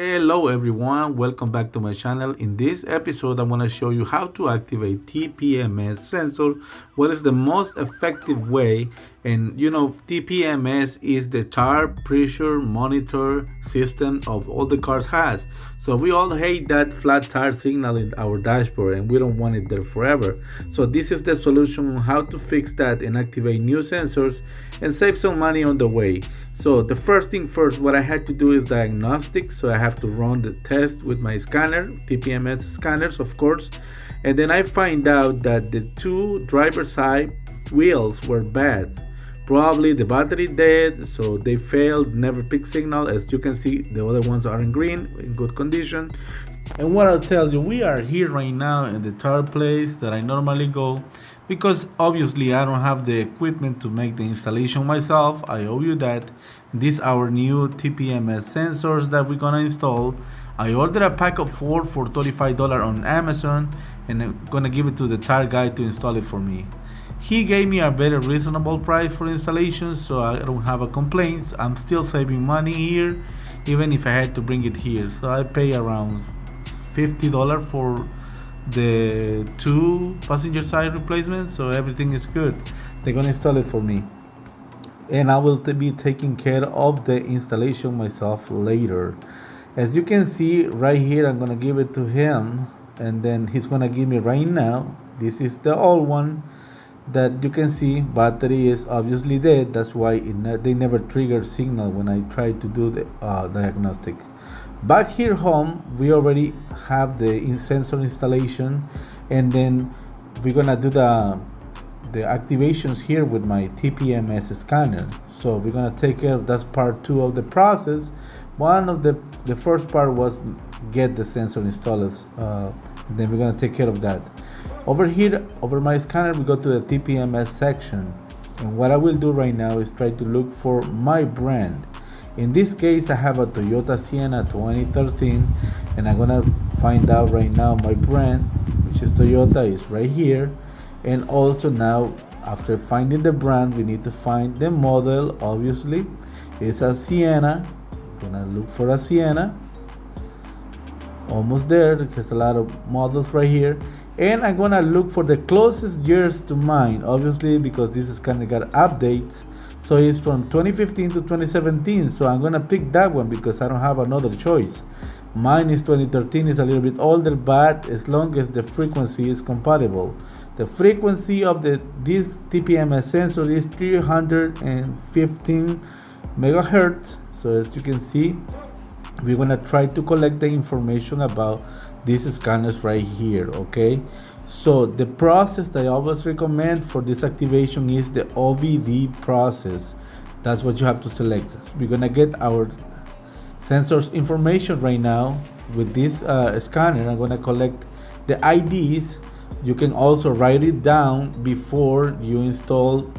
Hello everyone, welcome back to my channel. In this episode I'm going to show you how to activate Tpms sensor, what is the most effective way. And Tpms is the tire pressure monitor system of all the cars has. So we all hate that flat tire signal in our dashboard and we don't want it there forever. So this is the solution on how to fix that and activate new sensors and save some money on the way. So the first thing first, what I had to do is diagnostic. So I have to run the test with my scanner, Tpms scanners of course, and then I find out that the two driver side wheels were bad. Probably the battery dead, so they failed, never pick signal. As you can see, the other ones are in green, in good condition. And what I'll tell you, we are here right now in the tire place that I normally go, because obviously I don't have the equipment to make the installation myself. I owe you that. These are our new TPMS sensors that we're gonna install. I ordered a pack of 4 for $35 on Amazon, and I'm gonna give it to the tire guy to install it for me. He gave me a very reasonable price for installation, so I don't have a complaint. I'm still saving money here, even if I had to bring it here. So I pay around $50 for the two passenger side replacements, so everything is good. They're gonna install it for me, and I will be taking care of the installation myself later. As you can see right here, I'm gonna give it to him, and then he's gonna give me right now. This is the old one that you can see. Battery is obviously dead, that's why they never trigger signal when I try to do the diagnostic. Back here home, we already have the sensor installation, and then we're gonna do the activations here with my TPMS scanner. So we're gonna take care of that's part 2 of the process. One of the first part was get the sensor installed, then we're gonna take care of that. Over here, over my scanner, we go to the TPMS section, and what I will do right now is try to look for my brand. In this case, I have a Toyota Sienna 2013, and I'm gonna find out right now my brand, which is Toyota, is right here. And also now, after finding the brand, we need to find the model. Obviously, it's a Sienna. I'm gonna look for a Sienna. Almost there. There's a lot of models right here. And I'm gonna look for the closest years to mine, obviously, because this is kind of got updates. So it's from 2015 to 2017. So I'm gonna pick that one because I don't have another choice. Mine is 2013, is a little bit older, but as long as the frequency is compatible. The frequency of this TPMS sensor is 315 megahertz. So as you can see, we're gonna try to collect the information about these scanners right here. Okay, so the process that I always recommend for this activation is the OVD process. That's what you have to select. So we're gonna get our sensors information right now with this scanner. I'm gonna collect the IDs. You can also write it down before you install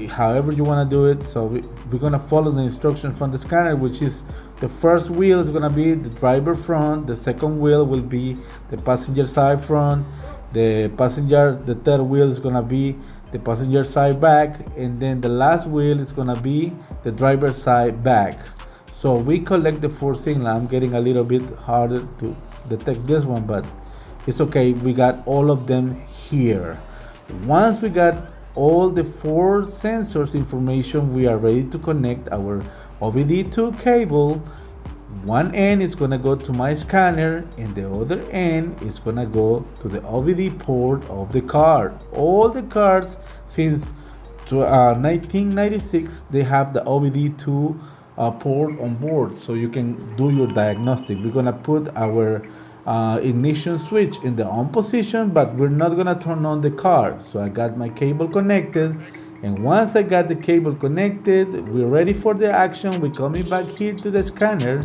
however you want to do it. So we're gonna follow the instructions from the scanner, which is the first wheel is gonna be the driver front, the second wheel will be the passenger side front, the third wheel is gonna be the passenger side back, and then the last wheel is gonna be the driver side back. So we collect the 4 signal. I'm getting a little bit harder to detect this one, but it's okay. We got all of them here. Once we got all the 4 sensors information, we are ready to connect our OBD2 cable. One end is gonna go to my scanner, and the other end is gonna go to the OBD port of the car. All the cars since 1996, they have the OBD2 port on board, so you can do your diagnostic. We're gonna put our ignition switch in the on position, but we're not gonna turn on the car. So I got my cable connected, and once I got the cable connected, we're ready for the action. We're coming back here to the scanner,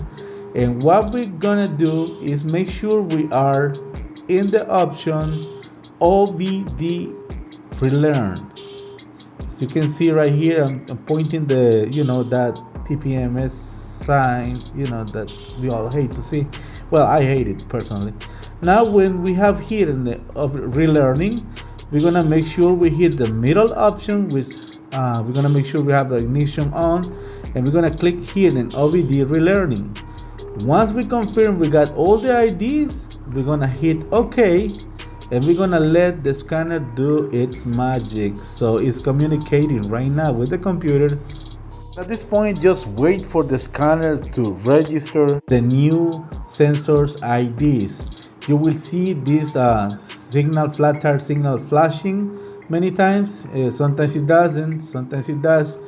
and what we're gonna do is make sure we are in the option OVD relearn. As you can see right here, I'm pointing the that TPMS sign, that we all hate to see. Well, I hate it personally. Now when we have here in the relearning, we're gonna make sure we hit the middle option, which we're gonna make sure we have the ignition on, and we're gonna click here in OVD relearning. Once we confirm we got all the IDs, we're gonna hit OK, and we're gonna let the scanner do its magic. So it's communicating right now with the computer. At this point, just wait for the scanner to register the new sensors IDs. You will see this flat tire signal flashing many times. Sometimes it doesn't, sometimes it does.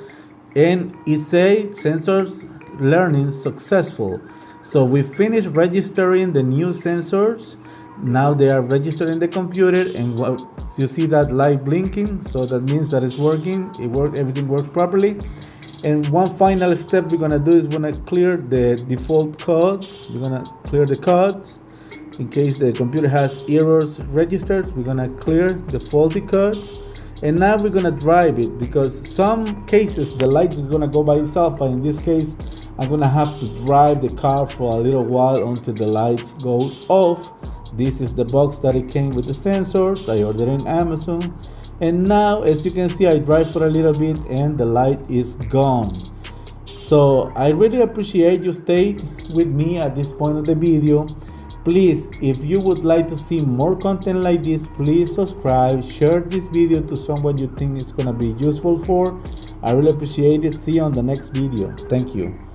And it says sensors learning successful. So we finished registering the new sensors. Now they are registered in the computer, and you see that light blinking, so that means that it's working. Everything works properly. And one final step we're gonna do is we're gonna clear the default codes. We're gonna clear the codes in case the computer has errors registered. We're gonna clear the faulty codes, and now we're gonna drive it, because some cases the light is gonna go by itself, but in this case I'm gonna have to drive the car for a little while until the light goes off. This is the box that it came with the sensors. I ordered in Amazon. And now, as you can see, I drive for a little bit and the light is gone. So I really appreciate you staying with me at this point of the video. Please, if you would like to see more content like this, please subscribe, share this video to someone you think it's gonna be useful for. I really appreciate it. See you on the next video. Thank you.